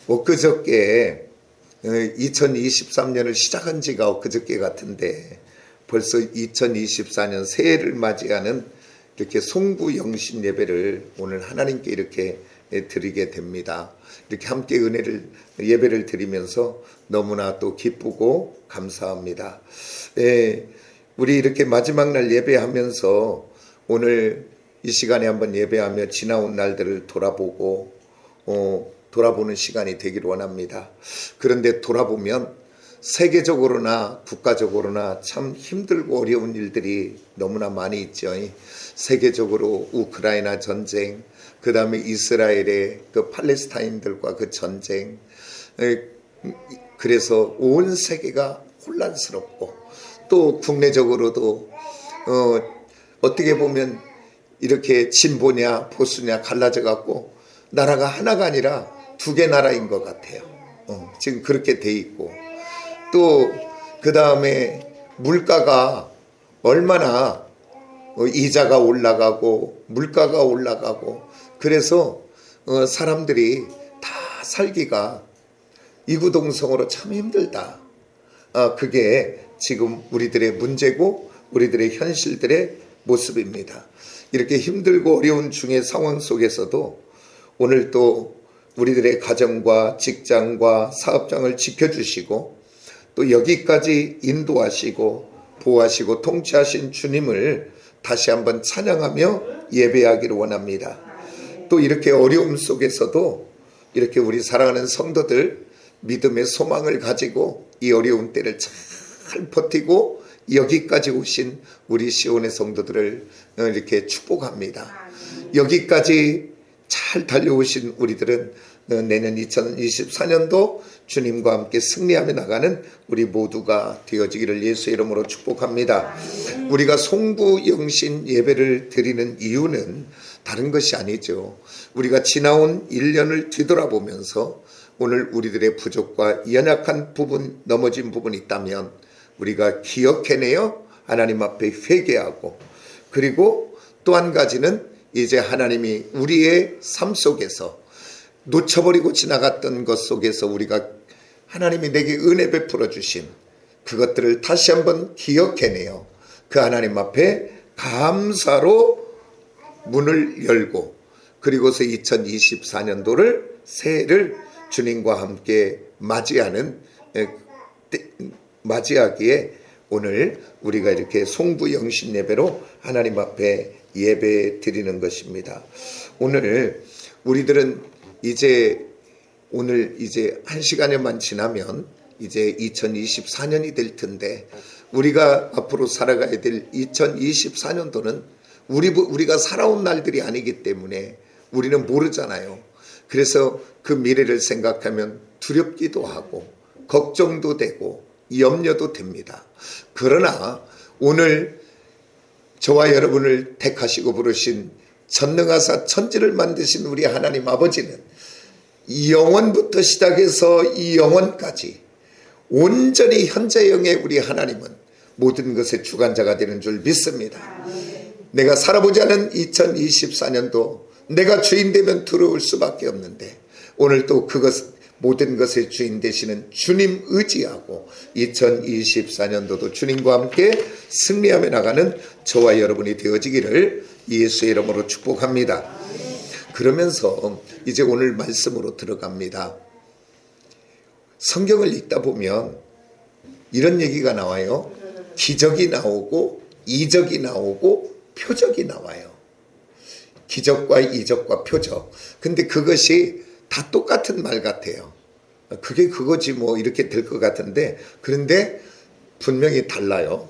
엊그저께 2023년을 시작한 지가 엊그저께 같은데 벌써 2024년 새해를 맞이하는 이렇게 송구영신 예배를 오늘 하나님께 이렇게 드리게 됩니다. 이렇게 함께 예배를 드리면서 너무나 또 기쁘고 감사합니다. 우리 이렇게 마지막 날 예배하면서 오늘 이 시간에 한번 예배하며 지나온 날들을 돌아보는 시간이 되기를 원합니다. 그런데 돌아보면 세계적으로나 국가적으로나 참 힘들고 어려운 일들이 너무나 많이 있죠. 세계적으로 우크라이나 전쟁, 그 다음에 이스라엘의 그 팔레스타인들과 그 전쟁, 그래서 온 세계가 혼란스럽고 또 국내적으로도 어떻게 보면 이렇게 진보냐 보수냐 갈라져 갖고 나라가 하나가 아니라 두 개 나라인 것 같아요. 지금 그렇게 돼 있고 또 그 다음에 물가가 얼마나 이자가 올라가고 물가가 올라가고 그래서 사람들이 다 살기가 이구동성으로 참 힘들다. 그게 지금 우리들의 문제고 우리들의 현실들의 모습입니다. 이렇게 힘들고 어려운 중의 상황 속에서도 오늘 또 우리들의 가정과 직장과 사업장을 지켜주시고 또 여기까지 인도하시고 보호하시고 통치하신 주님을 다시 한번 찬양하며 예배하기를 원합니다. 또 이렇게 어려움 속에서도 이렇게 우리 사랑하는 성도들 믿음의 소망을 가지고 이 어려운 때를 잘 버티고 여기까지 오신 우리 시온의 성도들을 이렇게 축복합니다. 여기까지 잘 달려오신 우리들은 내년 2024년도 주님과 함께 승리하며 나가는 우리 모두가 되어지기를 예수의 이름으로 축복합니다. 우리가 송구영신 예배를 드리는 이유는 다른 것이 아니죠. 우리가 지나온 1년을 뒤돌아보면서 오늘 우리들의 부족과 연약한 부분, 넘어진 부분이 있다면 우리가 기억해내어 하나님 앞에 회개하고 그리고 또 한 가지는 이제 하나님이 우리의 삶 속에서 놓쳐버리고 지나갔던 것 속에서 우리가 하나님이 내게 은혜 베풀어 주신 그것들을 다시 한번 기억해내요. 그 하나님 앞에 감사로 문을 열고 그리고서 2024년도를 새해를 주님과 함께 맞이하기에 오늘 우리가 이렇게 송구영신 예배로 하나님 앞에 예배 드리는 것입니다. 오늘 우리들은 오늘 이제 한 시간여만 지나면 이제 2024년이 될 텐데 우리가 앞으로 살아가야 될 2024년도는 우리가 살아온 날들이 아니기 때문에 우리는 모르잖아요. 그래서 그 미래를 생각하면 두렵기도 하고 걱정도 되고 염려도 됩니다. 그러나 오늘 저와 여러분을 택하시고 부르신 전능하사 천지를 만드신 우리 하나님 아버지는 이 영원부터 시작해서 이 영원까지 온전히 현재형의 우리 하나님은 모든 것의 주관자가 되는 줄 믿습니다. 내가 살아보지 않은 2024년도 내가 주인 되면 두려울 수밖에 없는데 오늘 또 모든 것의 주인 되시는 주님 의지하고 2024년도도 주님과 함께 승리하며 나가는 저와 여러분이 되어지기를 예수의 이름으로 축복합니다. 그러면서 이제 오늘 말씀으로 들어갑니다. 성경을 읽다 보면 이런 얘기가 나와요. 기적이 나오고 이적이 나오고 표적이 나와요. 기적과 이적과 표적. 근데 그것이 다 똑같은 말 같아요. 그게 그거지 뭐 이렇게 될 것 같은데 그런데 분명히 달라요.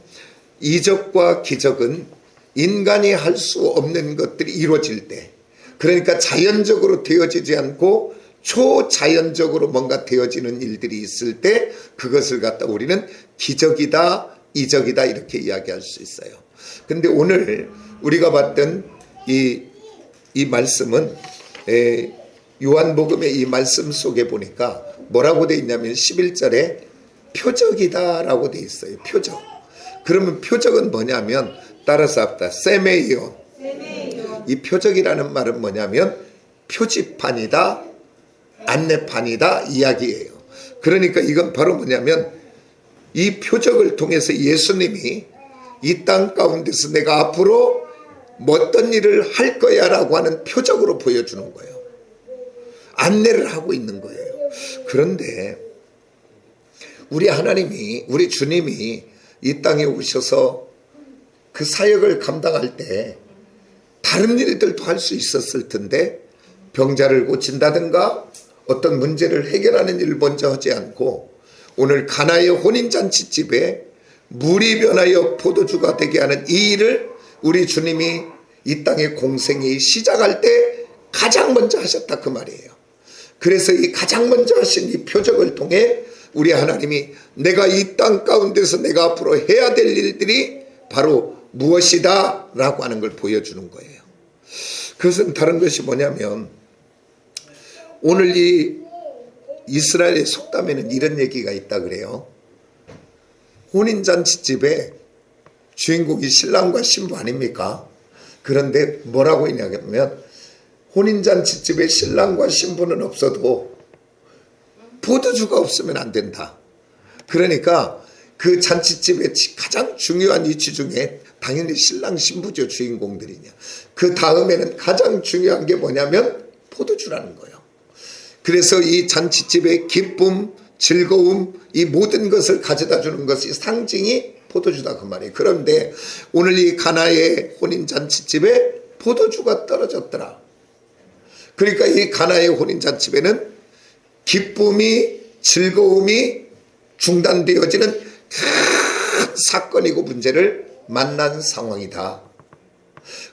이적과 기적은 인간이 할 수 없는 것들이 이루어질 때 그러니까 자연적으로 되어지지 않고 초자연적으로 뭔가 되어지는 일들이 있을 때 그것을 갖다 우리는 기적이다 이적이다 이렇게 이야기할 수 있어요. 근데 오늘 우리가 봤던 이 말씀은 요한복음의 이 말씀 속에 보니까 뭐라고 돼 있냐면 11절에 표적이다 라고 돼 있어요. 표적. 그러면 표적은 뭐냐면 따라서 합다 세메이온. 이 표적이라는 말은 뭐냐면 표지판이다 안내판이다 이야기예요. 그러니까 이건 바로 뭐냐면 이 표적을 통해서 예수님이 이 땅 가운데서 내가 앞으로 어떤 일을 할 거야 라고 하는 표적으로 보여주는 거예요. 안내를 하고 있는 거예요. 그런데 우리 하나님이, 우리 주님이 이 땅에 오셔서 그 사역을 감당할 때 다른 일들도 할 수 있었을 텐데 병자를 고친다든가 어떤 문제를 해결하는 일을 먼저 하지 않고 오늘 가나의 혼인잔치집에 물이 변하여 포도주가 되게 하는 이 일을 우리 주님이 이 땅의 공생이 시작할 때 가장 먼저 하셨다 그 말이에요. 그래서 이 가장 먼저 하신 이 표적을 통해 우리 하나님이 내가 이 땅 가운데서 내가 앞으로 해야 될 일들이 바로 무엇이다 라고 하는 걸 보여주는 거예요. 그것은 다른 것이 뭐냐면 오늘 이 이스라엘의 속담에는 이런 얘기가 있다 그래요. 혼인잔치집에 주인공이 신랑과 신부 아닙니까? 그런데 뭐라고 했냐면 혼인잔치집에 신랑과 신부는 없어도 포도주가 없으면 안 된다. 그러니까 그 잔치집의 가장 중요한 위치 중에 당연히 신랑 신부죠. 주인공들이냐. 그 다음에는 가장 중요한 게 뭐냐면 포도주라는 거예요. 그래서 이 잔치집의 기쁨, 즐거움, 이 모든 것을 가져다 주는 것이 상징이 포도주다 그 말이에요. 그런데 오늘 이 가나의 혼인잔치집에 포도주가 떨어졌더라. 그러니까 이 가나의 혼인잔치집에는 기쁨이, 즐거움이 중단되어지는 큰 사건이고 문제를 만난 상황이다.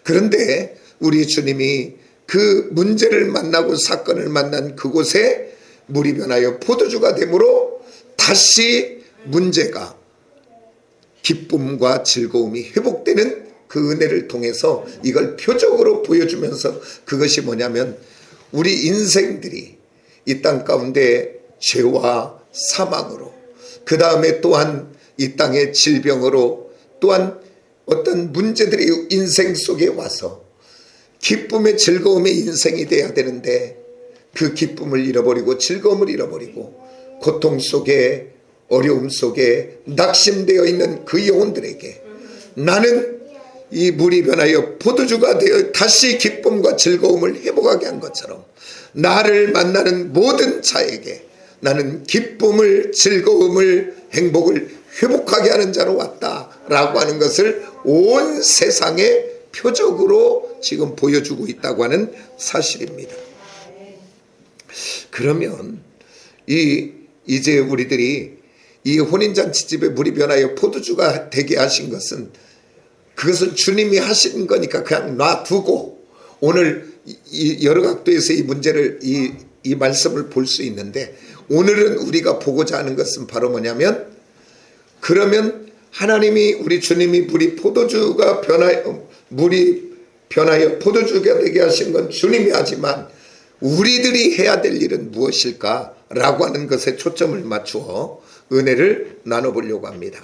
그런데 우리 주님이 그 문제를 만나고 사건을 만난 그곳에 물이 변하여 포도주가 되므로 다시 문제가 기쁨과 즐거움이 회복되는 그 은혜를 통해서 이걸 표적으로 보여주면서 그것이 뭐냐면 우리 인생들이 이 땅 가운데 죄와 사망으로 그 다음에 또한 이 땅의 질병으로 또한 어떤 문제들이 인생 속에 와서 기쁨의 즐거움의 인생이 돼야 되는데 그 기쁨을 잃어버리고 즐거움을 잃어버리고 고통 속에 어려움 속에 낙심되어 있는 그 영혼들에게 나는 이 물이 변하여 포도주가 되어 다시 기쁨과 즐거움을 회복하게 한 것처럼 나를 만나는 모든 자에게 나는 기쁨을 즐거움을 행복을 회복하게 하는 자로 왔다라고 하는 것을 온 세상에 표적으로 지금 보여주고 있다고 하는 사실입니다. 그러면 이제 우리들이 이 혼인잔치집에 물이 변하여 포도주가 되게 하신 것은 그것을 주님이 하신 거니까 그냥 놔두고 오늘 이 여러 각도에서 이 문제를 이 말씀을 볼 수 있는데 오늘은 우리가 보고자 하는 것은 바로 뭐냐면 그러면 하나님이 우리 주님이 물이 변하여 포도주가 되게 하신 건 주님이 하지만 우리들이 해야 될 일은 무엇일까라고 하는 것에 초점을 맞추어 은혜를 나눠보려고 합니다.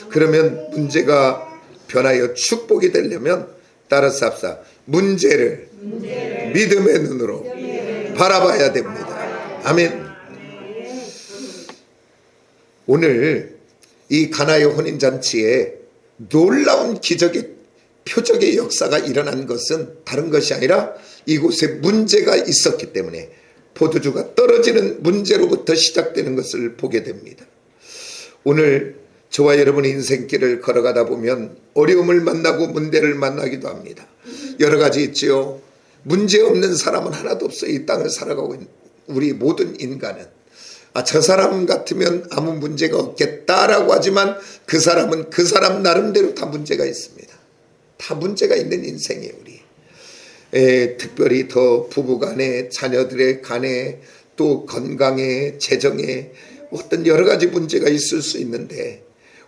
그러면 문제가 변하여 축복이 되려면 따라서 합시다. 문제를 믿음의 눈으로 바라봐야 됩니다. 아멘. 오늘 이 가나의 혼인잔치에 놀라운 기적의 표적의 역사가 일어난 것은 다른 것이 아니라 이곳에 문제가 있었기 때문에 포도주가 떨어지는 문제로부터 시작되는 것을 보게 됩니다. 오늘 저와 여러분의 인생길을 걸어가다 보면 어려움을 만나고 문제를 만나기도 합니다. 여러 가지 있지요. 문제 없는 사람은 하나도 없어요. 이 땅을 살아가고 있는 우리 모든 인간은 저 사람 같으면 아무 문제가 없겠다라고 하지만 그 사람은 그 사람 나름대로 다 문제가 있습니다. 다 문제가 있는 인생이에요. 우리 특별히 더 부부간에 자녀들의 간에 또 건강에 재정에 어떤 여러 가지 문제가 있을 수 있는데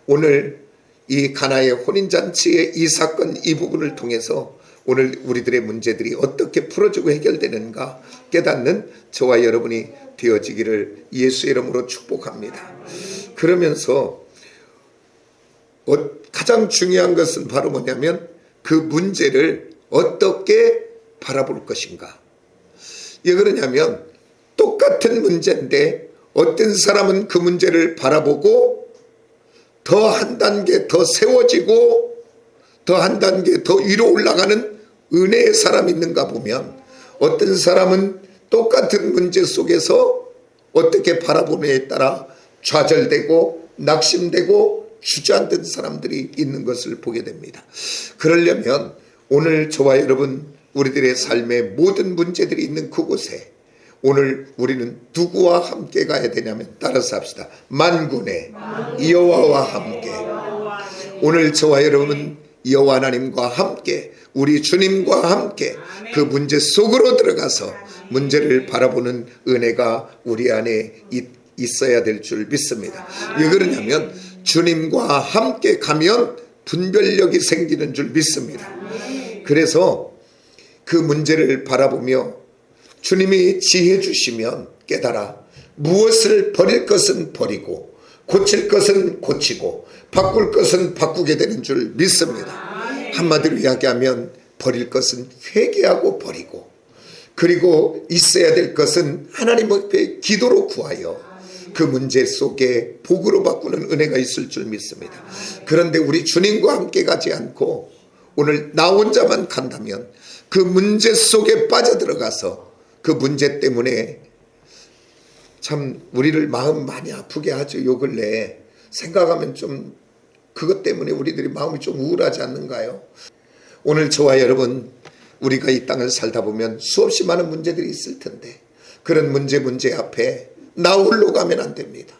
오늘 이 가나의 혼인잔치의 이 사건 이 부분을 통해서 오늘 우리들의 문제들이 어떻게 풀어지고 해결되는가 깨닫는 저와 여러분이 되어지기를 예수의 이름으로 축복합니다. 그러면서 가장 중요한 것은 바로 뭐냐면 그 문제를 어떻게 바라볼 것인가. 왜 그러냐면 똑같은 문제인데 어떤 사람은 그 문제를 바라보고 더 한 단계 더 세워지고 더 한 단계 더 위로 올라가는 은혜의 사람이 있는가 보면, 어떤 사람은 똑같은 문제 속에서 어떻게 바라보느냐에 따라 좌절되고 낙심되고 주저앉은 사람들이 있는 것을 보게 됩니다. 그러려면 오늘 저와 여러분, 우리들의 삶의 모든 문제들이 있는 그곳에 오늘 우리는 누구와 함께 가야 되냐면, 따라서 합시다. 만군의 여호와와 함께. 오늘 저와 여러분은 여호와 하나님과 함께, 우리 주님과 함께 그 문제 속으로 들어가서 문제를 바라보는 은혜가 우리 안에 있어야 될 줄 믿습니다. 왜 그러냐면 주님과 함께 가면 분별력이 생기는 줄 믿습니다. 그래서 그 문제를 바라보며 주님이 지혜 주시면 깨달아 무엇을 버릴 것은 버리고 고칠 것은 고치고 바꿀 것은 바꾸게 되는 줄 믿습니다. 한마디로 이야기하면 버릴 것은 회개하고 버리고, 그리고 있어야 될 것은 하나님 앞에 기도로 구하여 그 문제 속에 복으로 바꾸는 은혜가 있을 줄 믿습니다. 그런데 우리 주님과 함께 가지 않고 오늘 나 혼자만 간다면 그 문제 속에 빠져들어가서 그 문제 때문에 참 우리를 마음 많이 아프게 하죠. 요 근래 생각하면 좀 그것 때문에 우리들이 마음이 좀 우울하지 않는가요? 오늘 저와 여러분, 우리가 이 땅을 살다 보면 수없이 많은 문제들이 있을 텐데 그런 문제 앞에 나 홀로 가면 안 됩니다.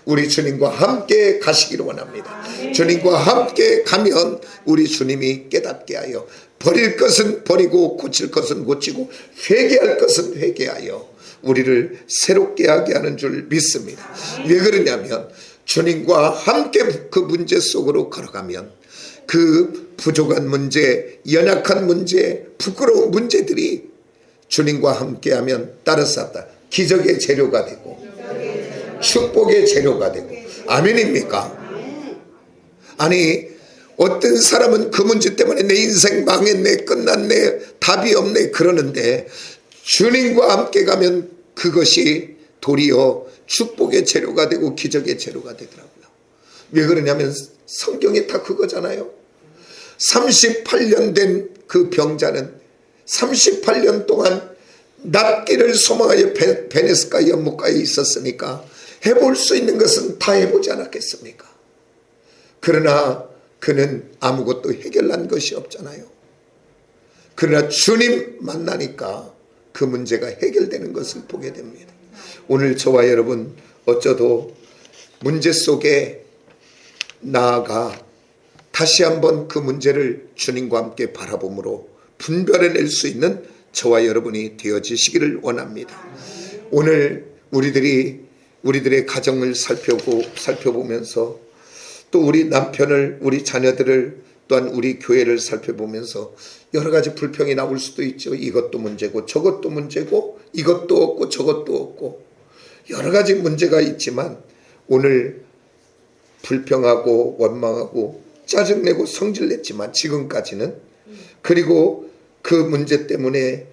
우리 주님과 함께 가시기를 원합니다. 주님과 함께 가면 우리 주님이 깨닫게 하여 버릴 것은 버리고 고칠 것은 고치고 회개할 것은 회개하여 우리를 새롭게 하게 하는 줄 믿습니다. 왜 그러냐면 주님과 함께 그 문제 속으로 걸어가면 그 부족한 문제, 연약한 문제, 부끄러운 문제들이 주님과 함께하면 따라서 합다 기적의 재료가 되고 축복의 재료가 되고. 아멘입니까? 아니, 어떤 사람은 그 문제 때문에 내 인생 망했네, 끝났네, 답이 없네 그러는데 주님과 함께 가면 그것이 도리어 축복의 재료가 되고 기적의 재료가 되더라고요. 왜 그러냐면 성경에 다 그거잖아요. 38년 된 그 병자는 38년 동안 낫기를 소망하여 베네스가 연못가에 있었으니까 해볼 수 있는 것은 다 해보지 않았겠습니까? 그러나 그는 아무것도 해결한 것이 없잖아요. 그러나 주님 만나니까 그 문제가 해결되는 것을 보게 됩니다. 오늘 저와 여러분, 어쩌도 문제 속에 나아가 다시 한번 그 문제를 주님과 함께 바라봄으로 분별해낼 수 있는 저와 여러분이 되어지시기를 원합니다. 오늘 우리들의 가정을 살펴보면서 또 우리 남편을, 우리 자녀들을, 또한 우리 교회를 살펴보면서 여러 가지 불평이 나올 수도 있죠. 이것도 문제고 저것도 문제고 이것도 없고 저것도 없고 여러 가지 문제가 있지만 오늘 불평하고 원망하고 짜증내고 성질냈지만 지금까지는, 그리고 그 문제 때문에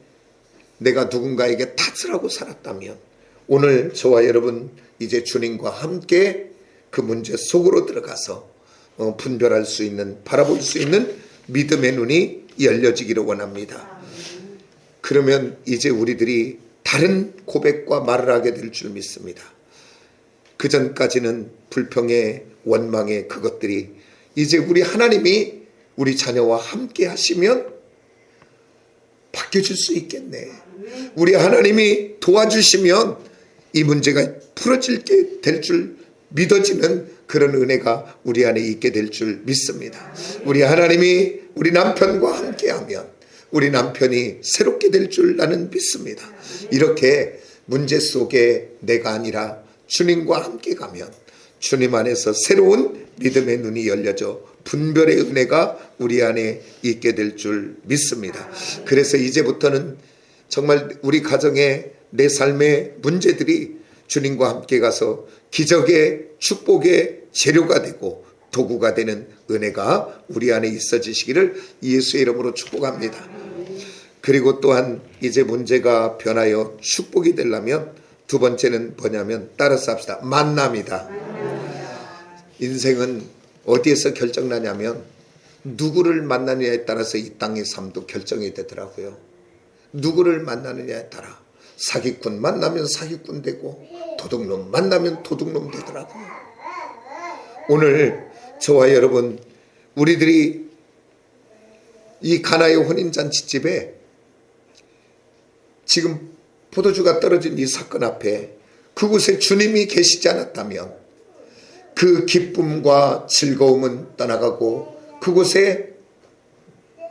내가 누군가에게 탓을 하고 살았다면 오늘 저와 여러분 이제 주님과 함께 그 문제 속으로 들어가서 분별할 수 있는, 바라볼 수 있는 믿음의 눈이 열려지기를 원합니다. 그러면 이제 우리들이 다른 고백과 말을 하게 될 줄 믿습니다. 그 전까지는 불평의 원망의 그것들이 이제 우리 하나님이 우리 자녀와 함께 하시면 바뀌어질 수 있겠네. 우리 하나님이 도와주시면 이 문제가 풀어지게 될 줄 믿어지는 그런 은혜가 우리 안에 있게 될 줄 믿습니다. 우리 하나님이 우리 남편과 함께하면 우리 남편이 새롭게 될 줄 나는 믿습니다. 이렇게 문제 속에 내가 아니라 주님과 함께 가면 주님 안에서 새로운 믿음의 눈이 열려져 분별의 은혜가 우리 안에 있게 될 줄 믿습니다. 그래서 이제부터는 정말 우리 가정의 내 삶의 문제들이 주님과 함께 가서 기적의 축복의 재료가 되고 도구가 되는 은혜가 우리 안에 있어지시기를 예수의 이름으로 축복합니다. 그리고 또한 이제 문제가 변하여 축복이 되려면 두 번째는 뭐냐면 따라서 합시다. 만남이다. 인생은 어디에서 결정나냐면 누구를 만나느냐에 따라서 이 땅의 삶도 결정이 되더라고요. 누구를 만나느냐에 따라 사기꾼 만나면 사기꾼 되고 도둑놈 만나면 도둑놈 되더라고요. 오늘 저와 여러분, 우리들이 이 가나의 혼인잔치집에 지금 포도주가 떨어진 이 사건 앞에 그곳에 주님이 계시지 않았다면 그 기쁨과 즐거움은 떠나가고 그곳에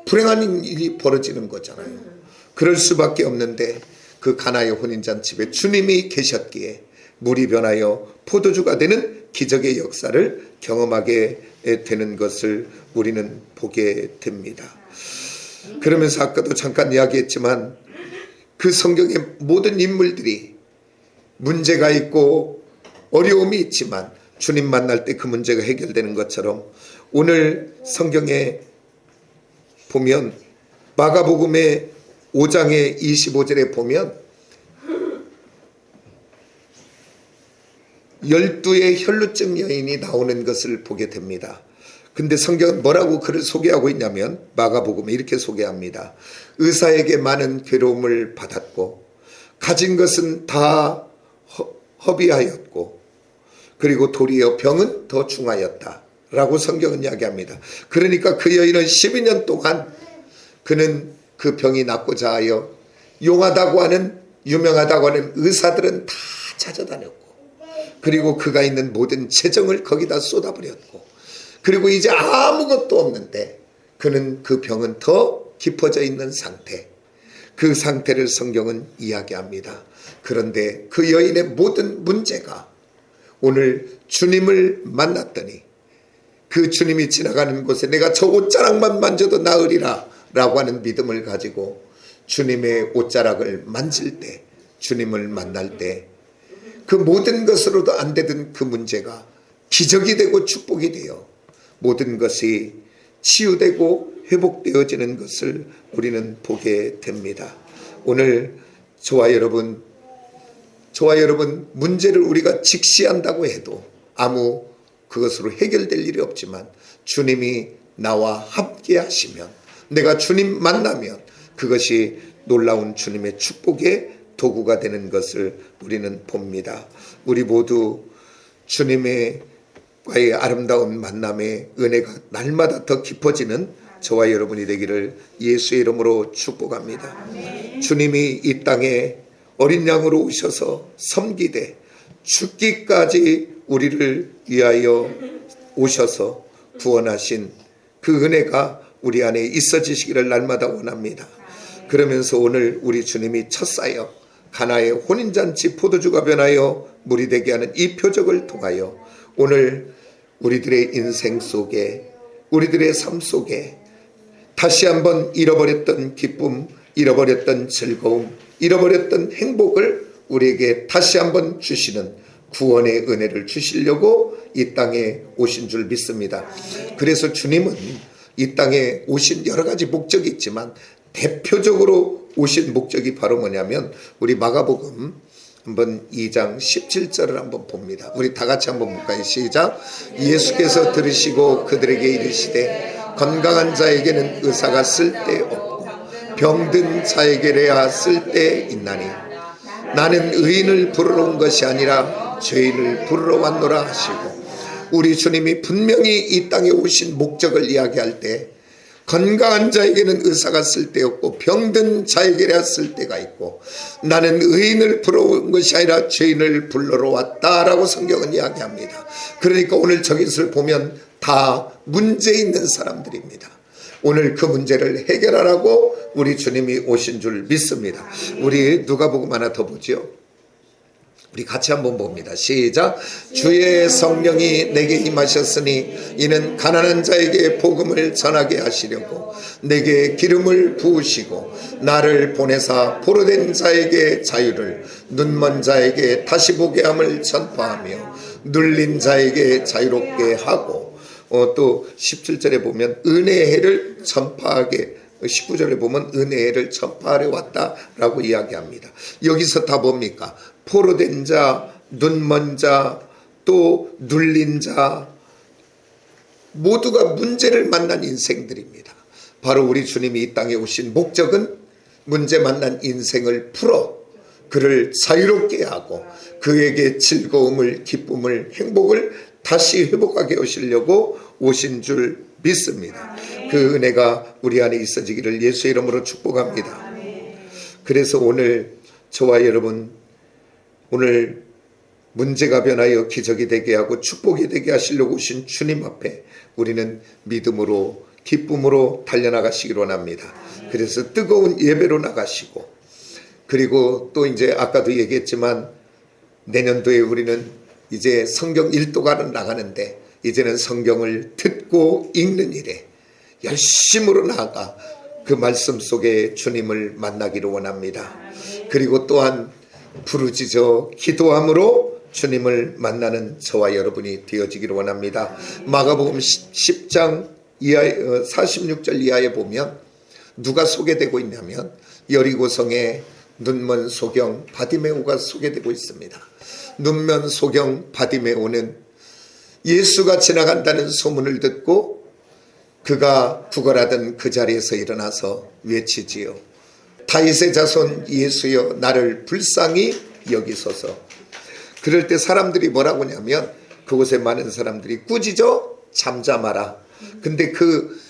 불행한 일이 벌어지는 거잖아요. 그럴 수밖에 없는데 그 가나의 혼인잔치집에 주님이 계셨기에 물이 변하여 포도주가 되는 기적의 역사를 경험하게 되는 것을 우리는 보게 됩니다. 그러면서 아까도 잠깐 이야기했지만 그 성경의 모든 인물들이 문제가 있고 어려움이 있지만 주님 만날 때 그 문제가 해결되는 것처럼 오늘 성경에 보면 마가복음의 5장의 25절에 보면 12의 혈루증 여인이 나오는 것을 보게 됩니다. 근데 성경은 뭐라고 그를 소개하고 있냐면 마가복음에 이렇게 소개합니다. 의사에게 많은 괴로움을 받았고 가진 것은 다 허비하였고 그리고 도리어 병은 더 중하였다 라고 성경은 이야기합니다. 그러니까 그 여인은 12년 동안 그는 그 병이 낫고자 하여 용하다고 하는 유명하다고 하는 의사들은 다 찾아다녔고 그리고 그가 있는 모든 재정을 거기다 쏟아버렸고 그리고 이제 아무것도 없는데 그는 그 병은 더 깊어져 있는 상태, 그 상태를 성경은 이야기합니다. 그런데 그 여인의 모든 문제가 오늘 주님을 만났더니 그 주님이 지나가는 곳에 내가 저 옷자락만 만져도 나으리라 라고 하는 믿음을 가지고 주님의 옷자락을 만질 때, 주님을 만날 때 그 모든 것으로도 안 되던 그 문제가 기적이 되고 축복이 되어 모든 것이 치유되고 회복되어지는 것을 우리는 보게 됩니다. 오늘 저와 여러분 문제를 우리가 직시한다고 해도 아무 그것으로 해결될 일이 없지만 주님이 나와 함께 하시면 내가 주님 만나면 그것이 놀라운 주님의 축복의 도구가 되는 것을 우리는 봅니다. 우리 모두 주님의 과의 아름다운 만남의 은혜가 날마다 더 깊어지는 저와 여러분이 되기를 예수의 이름으로 축복합니다. 주님이 이 땅에 어린 양으로 오셔서 섬기되 죽기까지 우리를 위하여 오셔서 구원하신 그 은혜가 우리 안에 있어지시기를 날마다 원합니다. 그러면서 오늘 우리 주님이 첫 사역 가나의 혼인잔치 포도주가 변하여 물이 되게 하는 이 표적을 통하여 오늘 우리들의 인생 속에 우리들의 삶 속에 다시 한번 잃어버렸던 기쁨, 잃어버렸던 즐거움, 잃어버렸던 행복을 우리에게 다시 한번 주시는 구원의 은혜를 주시려고 이 땅에 오신 줄 믿습니다. 그래서 주님은 이 땅에 오신 여러 가지 목적이 있지만 대표적으로 오신 목적이 바로 뭐냐면 우리 마가복음 한번 2장 17절을 한번 봅니다. 우리 다 같이 한번 볼까요? 시작. 예수께서 들으시고 그들에게 이르시되 건강한 자에게는 의사가 쓸데없고 병든 자에게래야 쓸데있나니 나는 의인을 부르러 온 것이 아니라 죄인을 부르러 왔노라 하시고 우리 주님이 분명히 이 땅에 오신 목적을 이야기할 때 건강한 자에게는 의사가 쓸데없고 병든 자에게야 쓸데가 있고 나는 의인을 부러운 것이 아니라 죄인을 불러러 왔다라고 성경은 이야기합니다. 그러니까 오늘 저기서 보면 다 문제 있는 사람들입니다. 오늘 그 문제를 해결하라고 우리 주님이 오신 줄 믿습니다. 우리 누가복음 하나 더 보죠. 우리 같이 한번 봅니다. 시작. 주의 성령이 내게 임하셨으니 이는 가난한 자에게 복음을 전하게 하시려고 내게 기름을 부으시고 나를 보내사 포로된 자에게 자유를 눈먼 자에게 다시 보게 함을 전파하며 눌린 자에게 자유롭게 하고 또 17절에 보면 은혜의 해를 전파하게 19절에 보면 은혜의 해를 전파하려 왔다라고 이야기합니다. 여기서 다 뭡니까? 포로된 자, 눈먼 자, 또 눌린 자, 모두가 문제를 만난 인생들입니다. 바로 우리 주님이 이 땅에 오신 목적은 문제 만난 인생을 풀어 그를 자유롭게 하고 그에게 즐거움을, 기쁨을, 행복을 다시 회복하게 하시려고 오신 줄 믿습니다. 그 은혜가 우리 안에 있어지기를 예수의 이름으로 축복합니다. 그래서 오늘 저와 여러분, 오늘 문제가 변하여 기적이 되게 하고 축복이 되게 하시려고 오신 주님 앞에 우리는 믿음으로, 기쁨으로 달려나가시기로 원합니다. 그래서 뜨거운 예배로 나가시고, 그리고 또 이제 아까도 얘기했지만 내년도에 우리는 이제 성경 일도가는 나가는데 이제는 성경을 듣고 읽는 일에 열심으로 나아가 그 말씀 속에 주님을 만나기를 원합니다. 그리고 또한 부르짖어 기도함으로 주님을 만나는 저와 여러분이 되어지기를 원합니다. 마가복음 10장 46절 이하에 보면 누가 소개되고 있냐면 여리고성의 눈먼 소경 바디메오가 소개되고 있습니다. 눈먼 소경 바디메오는 예수가 지나간다는 소문을 듣고 그가 구걸하던 그 자리에서 일어나서 외치지요. 다윗의 자손 예수여 나를 불쌍히 여기소서. 그럴 때 사람들이 뭐라고 하냐면 그곳에 많은 사람들이 꾸짖어 잠잠하라. 근데 그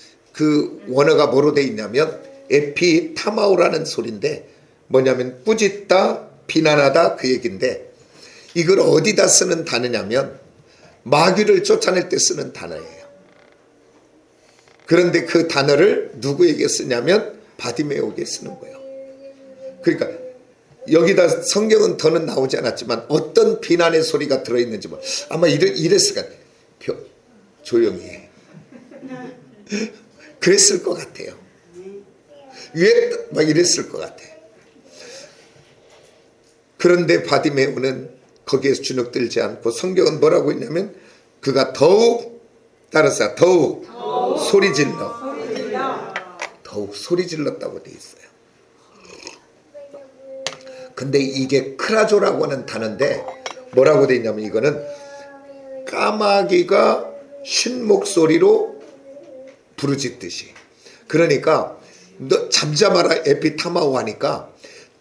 원어가 뭐로 돼 있냐면 에피타마오라는 소리인데 뭐냐면 꾸짖다, 비난하다 그 얘기인데 이걸 어디다 쓰는 단어냐면 마귀를 쫓아낼 때 쓰는 단어예요. 그런데 그 단어를 누구에게 쓰냐면 바디메오에게 쓰는 거예요. 그러니까 여기다 성경은 더는 나오지 않았지만 어떤 비난의 소리가 들어있는지 아마 이랬을 것 같아요. 조용히 해. 그랬을 것 같아요. 왜 막 이랬을 것 같아. 그런데 바디메오는 거기에서 주눅들지 않고 성경은 뭐라고 했냐면 그가 더욱 따라서 더욱 소리 질러 더욱 소리 질렀다고 돼 있어요. 근데 이게 크라조라고 하는 단어인데 뭐라고 돼 있냐면 이거는 까마귀가 쉰 목소리로 부르짖듯이, 그러니까 너 잠잠하라 에피타마오 하니까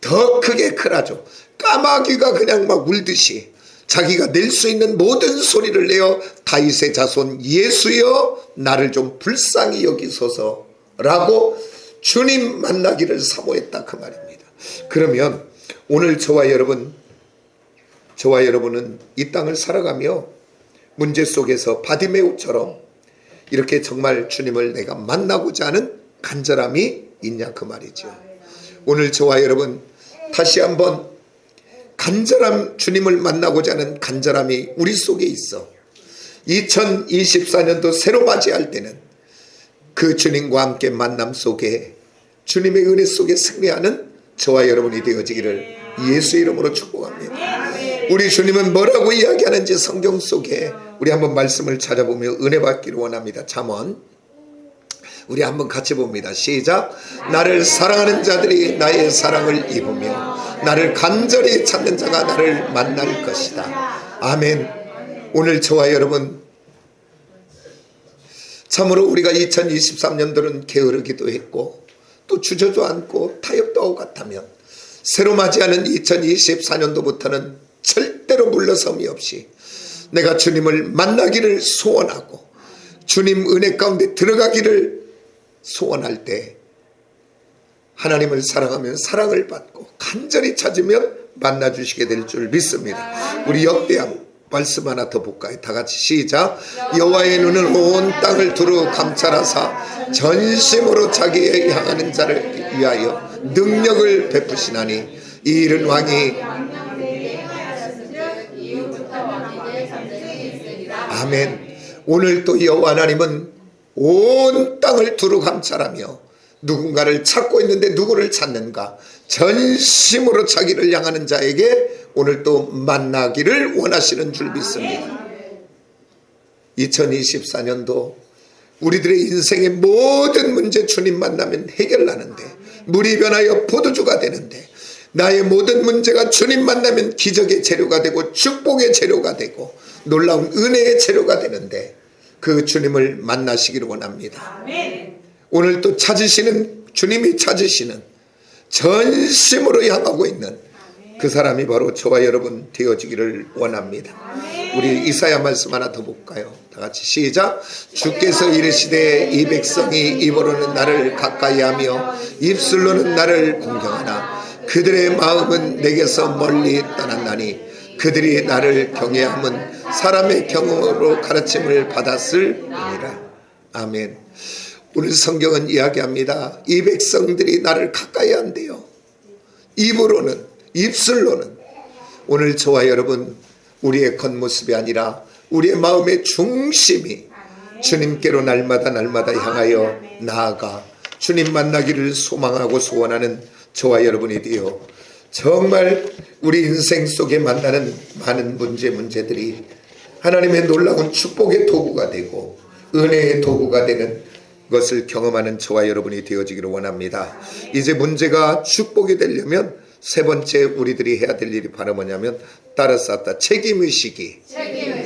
더 크게 크라조, 까마귀가 그냥 막 울듯이 자기가 낼 수 있는 모든 소리를 내어 다윗의 자손 예수여 나를 좀 불쌍히 여기소서라고 주님 만나기를 사모했다 그 말입니다. 그러면 오늘 저와 여러분은 이 땅을 살아가며 문제 속에서 바디메오처럼 이렇게 정말 주님을 내가 만나고자 하는 간절함이 있냐 그 말이죠. 오늘 저와 여러분 다시 한번 간절함, 주님을 만나고자 하는 간절함이 우리 속에 있어 2024년도 새로 맞이할 때는 그 주님과 함께 만남 속에 주님의 은혜 속에 승리하는 저와 여러분이 되어지기를 예수 이름으로 축복합니다. 우리 주님은 뭐라고 이야기하는지 성경 속에 우리 한번 말씀을 찾아보며 은혜 받기를 원합니다. 잠언 우리 한번 같이 봅니다. 시작. 나를 사랑하는 자들이 나의 사랑을 입으며 나를 간절히 찾는 자가 나를 만날 것이다. 아멘. 오늘 저와 여러분 참으로 우리가 2023년도는 게으르기도 했고 또 주저도 않고 타협도 하고 같다면 새로 맞이하는 2024년도부터는 절대로 물러섬이 없이 내가 주님을 만나기를 소원하고 주님 은혜 가운데 들어가기를 소원할 때 하나님을 사랑하면 사랑을 받고 간절히 찾으면 만나주시게 될 줄 믿습니다. 우리 역대함 말씀 하나 더 볼까요? 다 같이 시작. 여호와의 눈은 온 땅을 두루 감찰하사 전심으로 자기의 향하는 자를 위하여 능력을 베푸시나니 이 일은 왕이 아멘. 오늘 또 여호와 하나님은 온 땅을 두루 감찰하며 누군가를 찾고 있는데 누구를 찾는가? 전심으로 자기를 향하는 자에게 오늘 또 만나기를 원하시는 줄 믿습니다. 2024년도 우리들의 인생의 모든 문제 주님 만나면 해결나는데 물이 변하여 포도주가 되는데 나의 모든 문제가 주님 만나면 기적의 재료가 되고 축복의 재료가 되고 놀라운 은혜의 재료가 되는데 그 주님을 만나시기를 원합니다. 아멘. 오늘 또 찾으시는, 주님이 찾으시는, 전심으로 향하고 있는 그 사람이 바로 저와 여러분 되어지기를 원합니다. 우리 이사야 말씀 하나 더 볼까요? 다 같이 시작. 주께서 이르시되 이 백성이 입으로는 나를 가까이하며 입술로는 나를 공경하나 그들의 마음은 내게서 멀리 떠났나니 그들이 나를 경외함은 사람의 경험으로 가르침을 받았을뿐이라. 아멘. 오늘 성경은 이야기합니다. 이 백성들이 나를 가까이 한대요. 입으로는, 입술로는. 오늘 저와 여러분, 우리의 겉모습이 아니라 우리의 마음의 중심이 주님께로 날마다 향하여 나아가 주님 만나기를 소망하고 소원하는 저와 여러분이 되어 정말 우리 인생 속에 만나는 많은 문제들이 하나님의 놀라운 축복의 도구가 되고 은혜의 도구가 되는 것을 경험하는 저와 여러분이 되어지기를 원합니다. 이제 문제가 축복이 되려면 세 번째 우리들이 해야 될 일이 바로 뭐냐면 따라 쌓다 책임의식이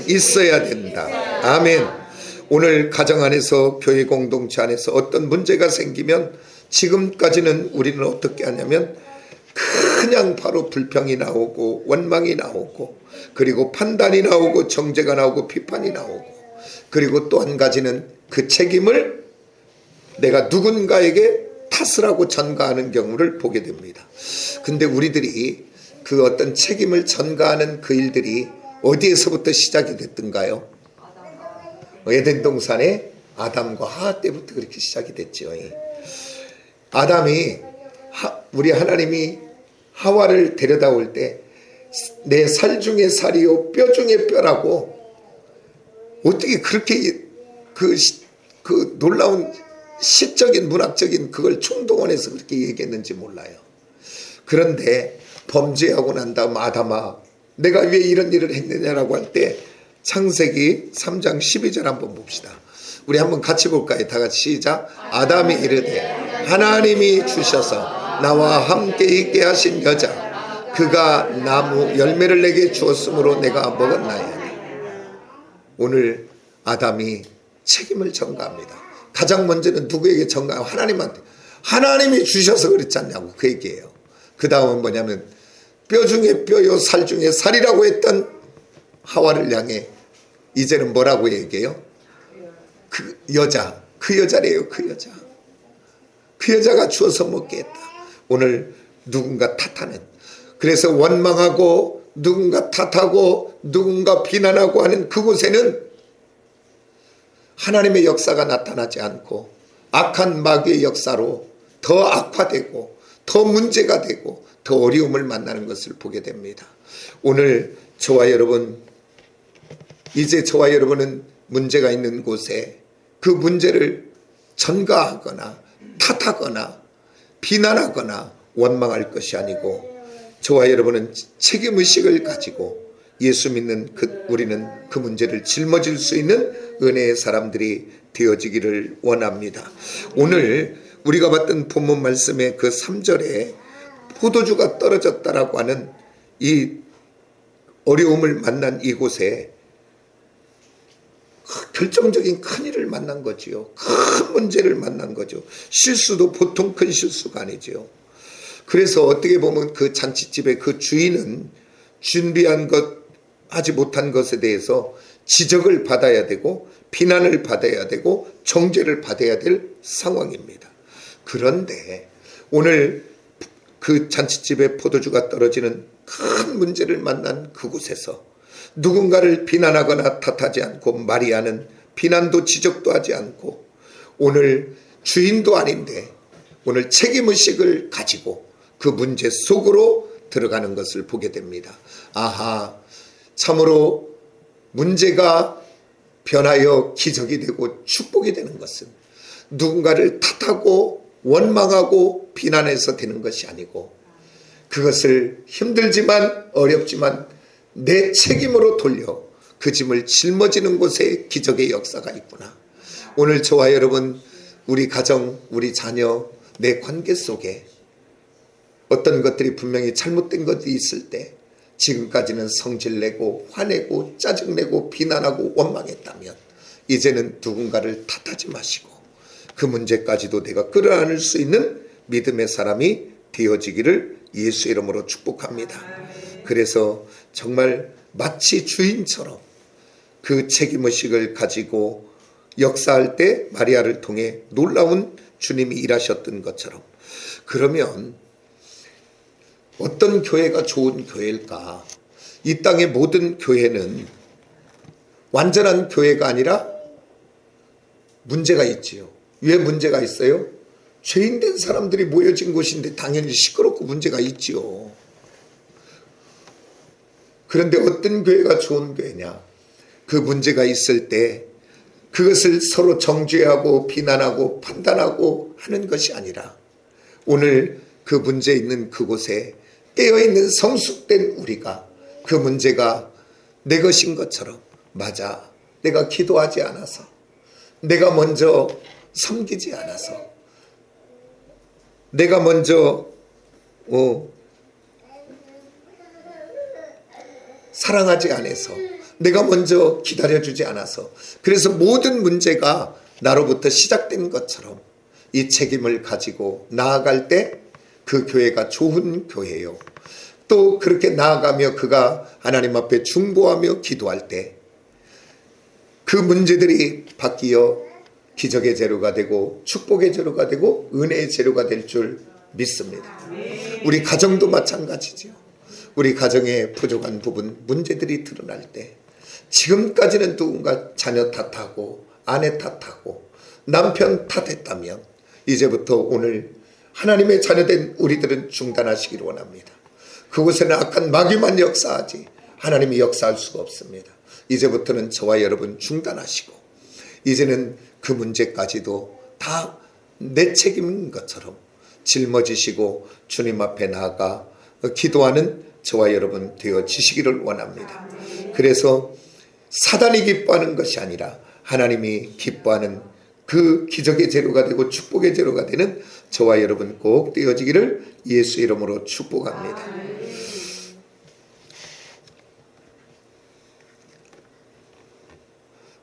있어야 된다. 아멘. 오늘 가정 안에서 교회 공동체 안에서 어떤 문제가 생기면 지금까지는 우리는 어떻게 하냐면 그냥 바로 불평이 나오고 원망이 나오고 그리고 판단이 나오고 정죄가 나오고 비판이 나오고 그리고 또 한 가지는 그 책임을 내가 누군가에게 탓을 하고 전가하는 경우를 보게 됩니다. 근데 우리들이 그 어떤 책임을 전가하는 그 일들이 어디에서부터 시작이 됐던가요? 에덴 동산의 아담과 하와 때부터 그렇게 시작이 됐죠. 아담이 우리 하나님이 하와를 데려다 올 때 내 살 중에 살이요 뼈 중에 뼈라고 어떻게 그렇게 그 놀라운 시적인 문학적인 그걸 총동원해서 그렇게 얘기했는지 몰라요. 그런데 범죄하고 난 다음 아담아 내가 왜 이런 일을 했느냐라고 할 때 창세기 3장 12절 한번 봅시다. 우리 한번 같이 볼까요? 다 같이 시작. 아담이 이르되 하나님이 주셔서 나와 함께 있게 하신 여자 그가 나무 열매를 내게 주었으므로 내가 먹었나이다. 오늘 아담이 책임을 전가합니다. 가장 먼저는 누구에게 전가하고 하나님한테. 하나님이 주셔서 그렇지 않냐고 그 얘기예요. 그 다음은 뭐냐면 뼈 중에 뼈요 살 중에 살이라고 했던 하와를 향해 이제는 뭐라고 얘기해요? 그 여자래요. 그 여자가 주어서 먹게 했다. 오늘 누군가 탓하는, 그래서 원망하고 누군가 탓하고 누군가 비난하고 하는 그곳에는 하나님의 역사가 나타나지 않고 악한 마귀의 역사로 더 악화되고 더 문제가 되고 더 어려움을 만나는 것을 보게 됩니다. 오늘 저와 여러분, 이제 저와 여러분은 문제가 있는 곳에 그 문제를 전가하거나 탓하거나 비난하거나 원망할 것이 아니고 저와 여러분은 책임의식을 가지고 예수 믿는 우리는 그 문제를 짊어질 수 있는 은혜의 사람들이 되어지기를 원합니다. 오늘 우리가 봤던 본문 말씀의 그 3절에 포도주가 떨어졌다라고 하는 이 어려움을 만난 이곳에 결정적인 큰 일을 만난 거지요. 큰 문제를 만난 거죠. 실수도 보통 큰 실수가 아니지요. 그래서 어떻게 보면 그 잔치집의 그 주인은 준비한 것 하지 못한 것에 대해서 지적을 받아야 되고 비난을 받아야 되고 정죄를 받아야 될 상황입니다. 그런데 오늘 그 잔치집에 포도주가 떨어지는 큰 문제를 만난 그곳에서 누군가를 비난하거나 탓하지 않고 마리아는 비난도 지적도 하지 않고 오늘 주인도 아닌데 오늘 책임의식을 가지고 그 문제 속으로 들어가는 것을 보게 됩니다. 아하, 참으로 문제가 변하여 기적이 되고 축복이 되는 것은 누군가를 탓하고 원망하고 비난해서 되는 것이 아니고 그것을 힘들지만 어렵지만 내 책임으로 돌려 그 짐을 짊어지는 곳에 기적의 역사가 있구나. 오늘 저와 여러분, 우리 가정, 우리 자녀, 내 관계 속에 어떤 것들이 분명히 잘못된 것이 있을 때 지금까지는 성질내고 화내고 짜증내고 비난하고 원망했다면 이제는 누군가를 탓하지 마시고 그 문제까지도 내가 끌어안을 수 있는 믿음의 사람이 되어지기를 예수 이름으로 축복합니다. 그래서 정말 마치 주인처럼 그 책임의식을 가지고 역사할 때 마리아를 통해 놀라운 주님이 일하셨던 것처럼, 그러면 어떤 교회가 좋은 교회일까? 이 땅의 모든 교회는 완전한 교회가 아니라 문제가 있지요. 왜 문제가 있어요? 죄인된 사람들이 모여진 곳인데 당연히 시끄럽고 문제가 있지요. 그런데 어떤 교회가 좋은 교회냐? 그 문제가 있을 때 그것을 서로 정죄하고 비난하고 판단하고 하는 것이 아니라 오늘 그 문제 있는 그곳에 깨어있는 성숙된 우리가 그 문제가 내 것인 것처럼, 맞아, 내가 기도하지 않아서, 내가 먼저 섬기지 않아서, 내가 먼저 사랑하지 않아서, 내가 먼저 기다려주지 않아서, 그래서 모든 문제가 나로부터 시작된 것처럼 이 책임을 가지고 나아갈 때 그 교회가 좋은 교회요. 또 그렇게 나아가며 그가 하나님 앞에 중보하며 기도할 때 그 문제들이 바뀌어 기적의 재료가 되고 축복의 재료가 되고 은혜의 재료가 될 줄 믿습니다. 우리 가정도 마찬가지죠. 우리 가정의 부족한 부분, 문제들이 드러날 때 지금까지는 누군가 자녀 탓하고 아내 탓하고 남편 탓했다면 이제부터 오늘 하나님의 자녀된 우리들은 중단하시기를 원합니다. 그곳에는 악한 마귀만 역사하지 하나님이 역사할 수가 없습니다. 이제부터는 저와 여러분 중단하시고 이제는 그 문제까지도 다 내 책임인 것처럼 짊어지시고 주님 앞에 나아가 기도하는 저와 여러분 되어지시기를 원합니다. 그래서 사단이 기뻐하는 것이 아니라 하나님이 기뻐하는 그 기적의 재료가 되고 축복의 재료가 되는 저와 여러분 꼭 되어지기를 예수 이름으로 축복합니다.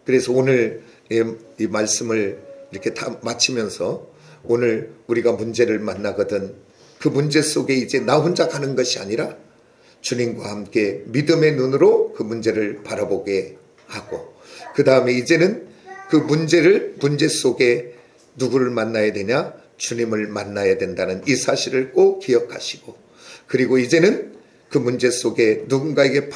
그래서 오늘 이 말씀을 이렇게 다 마치면서 오늘 우리가 문제를 만나거든 그 문제 속에 이제 나 혼자 가는 것이 아니라 주님과 함께 믿음의 눈으로 그 문제를 바라보게 하고 그 다음에 이제는 그 문제 속에 누구를 만나야 되냐? 주님을 만나야 된다는 이 사실을 꼭 기억하시고 그리고 이제는 그 문제 속에 누군가에게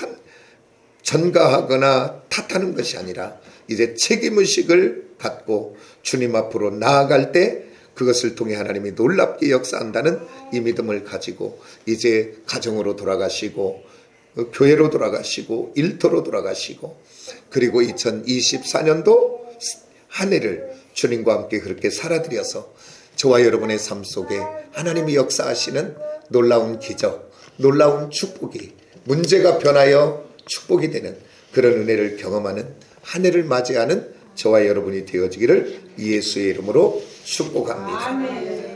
전가하거나 탓하는 것이 아니라 이제 책임의식을 갖고 주님 앞으로 나아갈 때 그것을 통해 하나님이 놀랍게 역사한다는 이 믿음을 가지고 이제 가정으로 돌아가시고 교회로 돌아가시고 일터로 돌아가시고 그리고 2024년도 한 해를 주님과 함께 그렇게 살아드려서 저와 여러분의 삶 속에 하나님이 역사하시는 놀라운 기적, 놀라운 축복이 문제가 변하여 축복이 되는 그런 은혜를 경험하는 한 해를 맞이하는 저와 여러분이 되어지기를 예수의 이름으로 축복합니다.